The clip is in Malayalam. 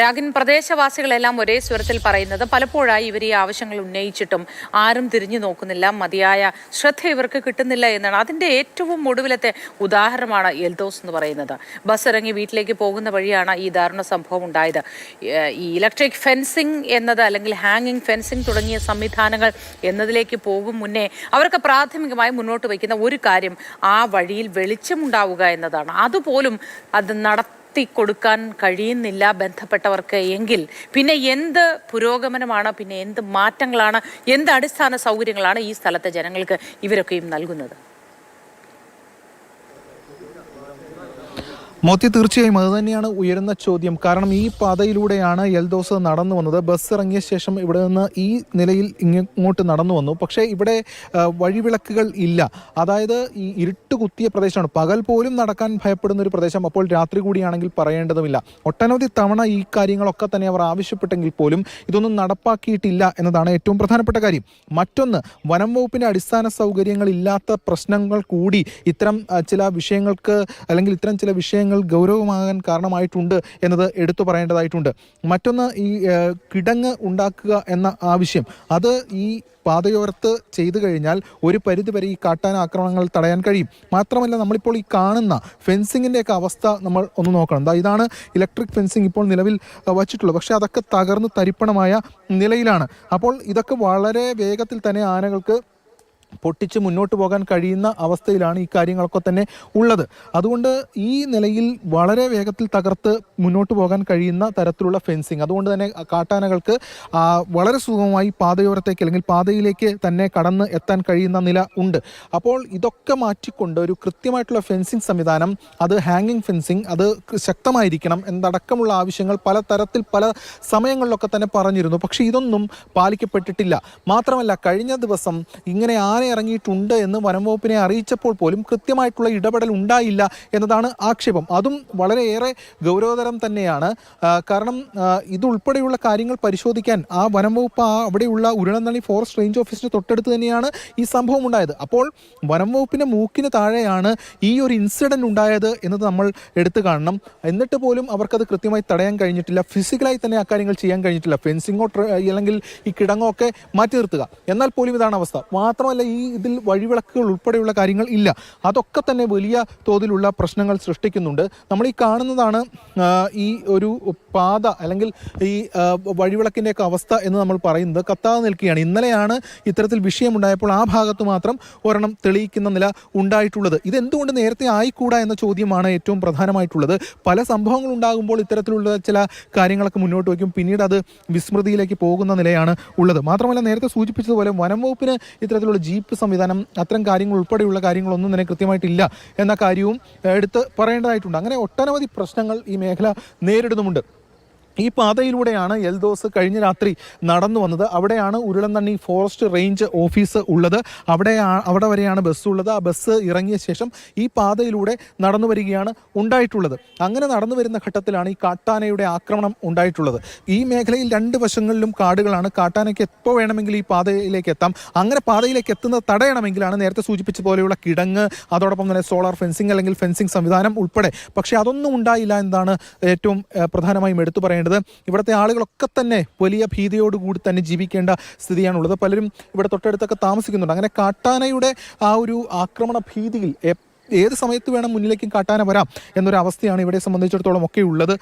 രാഗിൻ, പ്രദേശവാസികളെല്ലാം ഒരേ സ്വരത്തിൽ പറയുന്നത് പലപ്പോഴായി ഇവർ ഈ ആവശ്യങ്ങൾ ഉന്നയിച്ചിട്ടും ആരും തിരിഞ്ഞു നോക്കുന്നില്ല, മതിയായ ശ്രദ്ധ ഇവർക്ക് കിട്ടുന്നില്ല എന്നാണ്. അതിൻ്റെ ഏറ്റവും ഒടുവിലത്തെ ഉദാഹരണമാണ് എൽദോസ് എന്ന് പറയുന്നത്. ബസ് ഇറങ്ങി വീട്ടിലേക്ക് പോകുന്ന വഴിയാണ് ഈ ദാരുണ സംഭവം ഉണ്ടായത്. ഈ ഇലക്ട്രിക് ഫെൻസിങ് എന്നത് അല്ലെങ്കിൽ ഹാങ്ങിങ് ഫെൻസിങ് തുടങ്ങിയ സംവിധാനങ്ങൾ എന്നതിലേക്ക് പോകും മുന്നേ അവർക്ക് പ്രാഥമികമായി മുന്നോട്ട് വയ്ക്കുന്ന ഒരു കാര്യം ആ വഴിയിൽ വെളിച്ചമുണ്ടാവുക എന്നതാണ്. അതുപോലും അത് കൊടുക്കാൻ കഴിയുന്നില്ല ബന്ധപ്പെട്ടവർക്ക് എങ്കിൽ പിന്നെ എന്ത് പുരോഗമനമാണ്, പിന്നെ എന്ത് മാറ്റങ്ങളാണ്, എന്ത് അടിസ്ഥാന സൗകര്യങ്ങളാണ് ഈ സ്ഥലത്തെ ജനങ്ങൾക്ക് ഇവരൊക്കെയും നൽകുന്നത്? മോത്തി, തീർച്ചയായും അത് തന്നെയാണ് ഉയരുന്ന ചോദ്യം. കാരണം ഈ പാതയിലൂടെയാണ് എൽദോസ് നടന്നു വന്നത്. ബസ് ഇറങ്ങിയ ശേഷം ഇവിടെ നിന്ന് ഈ നിലയിൽ ഇങ്ങോട്ട് നടന്നു വന്നു. പക്ഷേ ഇവിടെ വഴിവിളക്കുകൾ ഇല്ല. അതായത് ഈ ഇരുട്ട് കുത്തിയ പ്രദേശമാണ്. പകൽ പോലും നടക്കാൻ ഭയപ്പെടുന്ന ഒരു പ്രദേശം. അപ്പോൾ രാത്രി കൂടിയാണെങ്കിൽ പറയേണ്ടതുമില്ല. ഒട്ടനവധി തവണ ഈ കാര്യങ്ങളൊക്കെ തന്നെ അവർ ആവശ്യപ്പെട്ടെങ്കിൽ പോലും ഇതൊന്നും നടപ്പാക്കിയിട്ടില്ല എന്നതാണ് ഏറ്റവും പ്രധാനപ്പെട്ട കാര്യം. മറ്റൊന്ന്, വനം വകുപ്പിൻ്റെ അടിസ്ഥാന സൗകര്യങ്ങൾ ഇല്ലാത്ത പ്രശ്നങ്ങൾ കൂടി ഇത്തരം ചില വിഷയങ്ങൾക്ക് അല്ലെങ്കിൽ ഇത്തരം ചില വിഷയങ്ങൾ ഗൗരവമാകാൻ കാരണമായിട്ടുണ്ട് എന്നത് എടുത്തു പറയേണ്ടതായിട്ടുണ്ട്. മറ്റൊന്ന്, ഈ കിടങ്ങ് ഉണ്ടാക്കുക എന്ന ആവശ്യം, അത് ഈ പാതയോരത്ത് ചെയ്തു കഴിഞ്ഞാൽ ഒരു പരിധിവരെ ഈ കാട്ടാന ആക്രമണങ്ങൾ തടയാൻ കഴിയും. മാത്രമല്ല, നമ്മളിപ്പോൾ ഈ കാണുന്ന ഫെൻസിങ്ങിൻ്റെയൊക്കെ അവസ്ഥ നമ്മൾ ഒന്ന് നോക്കണം. ഇതാണ് ഇലക്ട്രിക് ഫെൻസിങ് ഇപ്പോൾ നിലവിൽ വച്ചിട്ടുള്ളത്. പക്ഷേ അതൊക്കെ തകർന്ന് തരിപ്പണമായ നിലയിലാണ്. അപ്പോൾ ഇതൊക്കെ വളരെ വേഗത്തിൽ തന്നെ ആനകൾക്ക് പൊട്ടിച്ച് മുന്നോട്ട് പോകാൻ കഴിയുന്ന അവസ്ഥയിലാണ് ഈ കാര്യങ്ങളൊക്കെ തന്നെ ഉള്ളത്. അതുകൊണ്ട് ഈ നിലയിൽ വളരെ വേഗത്തിൽ തകർത്ത് മുന്നോട്ട് പോകാൻ കഴിയുന്ന തരത്തിലുള്ള ഫെൻസിങ്, അതുകൊണ്ട് തന്നെ കാട്ടാനകൾക്ക് വളരെ സുഗമമായി പാതയോരത്തേക്ക് അല്ലെങ്കിൽ പാതയിലേക്ക് തന്നെ കടന്ന് എത്താൻ കഴിയുന്ന നില ഉണ്ട്. അപ്പോൾ ഇതൊക്കെ മാറ്റിക്കൊണ്ട് ഒരു കൃത്യമായിട്ടുള്ള ഫെൻസിങ് സംവിധാനം, അത് ഹാങ്ങിങ് ഫെൻസിങ്, അത് ശക്തമായിരിക്കണം എന്നടക്കമുള്ള ആവശ്യങ്ങൾ പല തരത്തിൽ പല സമയങ്ങളിലൊക്കെ തന്നെ പറഞ്ഞിരുന്നു. പക്ഷേ ഇതൊന്നും പാലിക്കപ്പെട്ടിട്ടില്ല. മാത്രമല്ല, കഴിഞ്ഞ ദിവസം ഇങ്ങനെ ആന ഇറങ്ങിയിട്ടുണ്ട് എന്ന് വനം വകുപ്പിനെ അറിയിച്ചപ്പോൾ പോലും കൃത്യമായിട്ടുള്ള ഇടപെടൽ ഉണ്ടായില്ല എന്നതാണ് ആക്ഷേപം. അതും വളരെയേറെ ഗൗരവതരം തന്നെയാണ്. കാരണം ഇതുൾപ്പെടെയുള്ള കാര്യങ്ങൾ പരിശോധിക്കാൻ ആ വനം വകുപ്പ് അവിടെയുള്ള ഉരുളനള്ളി ഫോറസ്റ്റ് റേഞ്ച് ഓഫീസിന് തൊട്ടടുത്ത് തന്നെയാണ് ഈ സംഭവം ഉണ്ടായത്. അപ്പോൾ വനം വകുപ്പിൻ്റെ മൂക്കിന് താഴെയാണ് ഈ ഒരു ഇൻസിഡൻറ്റ് ഉണ്ടായത് എന്നത് നമ്മൾ എടുത്തു കാണണം. എന്നിട്ട് പോലും അവർക്കത് കൃത്യമായി തടയാൻ കഴിഞ്ഞിട്ടില്ല. ഫിസിക്കലായി തന്നെ ആ കാര്യങ്ങൾ ചെയ്യാൻ കഴിഞ്ഞിട്ടില്ല. ഫെൻസിങ്ങോ അല്ലെങ്കിൽ ഈ കിടങ്ങോ ഒക്കെ മാറ്റി നിർത്തുക. എന്നാൽ പോലും ഇതാണ് അവസ്ഥ. മാത്രമല്ല, ഇതിൽ വഴിവിളക്കുകൾ ഉൾപ്പെടെയുള്ള കാര്യങ്ങൾ ഇല്ല. അതൊക്കെ തന്നെ വലിയ തോതിലുള്ള പ്രശ്നങ്ങൾ സൃഷ്ടിക്കുന്നുണ്ട്. നമ്മൾ ഈ കാണുന്നതാണ് ഈ ഒരു പാത അല്ലെങ്കിൽ ഈ വഴിവിളക്കിൻ്റെയൊക്കെ അവസ്ഥ എന്ന് നമ്മൾ പറയുന്നത്. കത്താതെ നിൽക്കുകയാണ്. ഇന്നലെയാണ് ഇത്തരത്തിൽ വിഷയമുണ്ടായപ്പോൾ ആ ഭാഗത്ത് മാത്രം ഒരെണ്ണം തെളിയിക്കുന്ന നില ഉണ്ടായിട്ടുള്ളത്. ഇതെന്തുകൊണ്ട് നേരത്തെ ആയിക്കൂടാ എന്ന ചോദ്യമാണ് ഏറ്റവും പ്രധാനമായിട്ടുള്ളത്. പല സംഭവങ്ങൾ ഉണ്ടാകുമ്പോൾ ഇത്തരത്തിലുള്ള ചില കാര്യങ്ങളൊക്കെ മുന്നോട്ട് വയ്ക്കും, പിന്നീട് അത് വിസ്മൃതിയിലേക്ക് പോകുന്ന നിലയാണ് ഉള്ളത്. മാത്രമല്ല, നേരത്തെ സൂചിപ്പിച്ചതുപോലെ വനം വകുപ്പിന് ഇത്തരത്തിലുള്ള ജീപ്പ് സംവിധാനം, അത്തരം കാര്യങ്ങൾ ഉൾപ്പെടെയുള്ള കാര്യങ്ങളൊന്നും തന്നെ കൃത്യമായിട്ടില്ല എന്ന കാര്യവും എടുത്ത് പറയേണ്ടതായിട്ടുണ്ട്. അങ്ങനെ ഒട്ടനവധി പ്രശ്നങ്ങൾ ഈ മേഖല നേരിടുന്നുമുണ്ട്. ഈ പാതയിലൂടെയാണ് എൽദോസ് കഴിഞ്ഞ രാത്രി നടന്നു വന്നത്. അവിടെയാണ് ഉരുളനള്ളി ഫോറസ്റ്റ് റേഞ്ച് ഓഫീസ് ഉള്ളത്. അവിടെ വരെയാണ് ബസ് ഉള്ളത്. ആ ബസ് ഇറങ്ങിയ ശേഷം ഈ പാതയിലൂടെ നടന്നു വരികയാണ് ഉണ്ടായിട്ടുള്ളത്. അങ്ങനെ നടന്നു വരുന്ന ഘട്ടത്തിലാണ് ഈ കാട്ടാനയുടെ ആക്രമണം ഉണ്ടായിട്ടുള്ളത്. ഈ മേഖലയിൽ രണ്ട് വശങ്ങളിലും കാടുകളാണ്. കാട്ടാനയ്ക്ക് എപ്പോൾ വേണമെങ്കിൽ ഈ പാതയിലേക്ക് എത്താം. അങ്ങനെ പാതയിലേക്ക് എത്തുന്നത് തടയണമെങ്കിലാണ് നേരത്തെ സൂചിപ്പിച്ച പോലെയുള്ള കിടങ്ങ്, അതോടൊപ്പം തന്നെ സോളാർ ഫെൻസിങ് അല്ലെങ്കിൽ ഫെൻസിങ് സംവിധാനം ഉൾപ്പെടെ. പക്ഷേ അതൊന്നും ഉണ്ടായില്ല എന്നതാണ് ഏറ്റവും പ്രധാനമായും എടുത്തു പറയേണ്ടത്. ഇവിടുത്തെ ആളുകളൊക്കെ തന്നെ വലിയ ഭീതിയോടുകൂടി തന്നെ ജീവിക്കേണ്ട സ്ഥിതിയാണുള്ളത്. പലരും ഇവിടെ തൊട്ടടുത്തൊക്കെ താമസിക്കുന്നുണ്ട്. അങ്ങനെ കാട്ടാനയുടെ ആ ഒരു ആക്രമണ ഭീതിയിൽ ഏത് സമയത്ത് വേണം മുന്നിലേക്കും കാട്ടാന വരാം എന്നൊരു അവസ്ഥയാണ് ഇവിടെ സംബന്ധിച്ചിടത്തോളം ഒക്കെ ഉള്ളത്.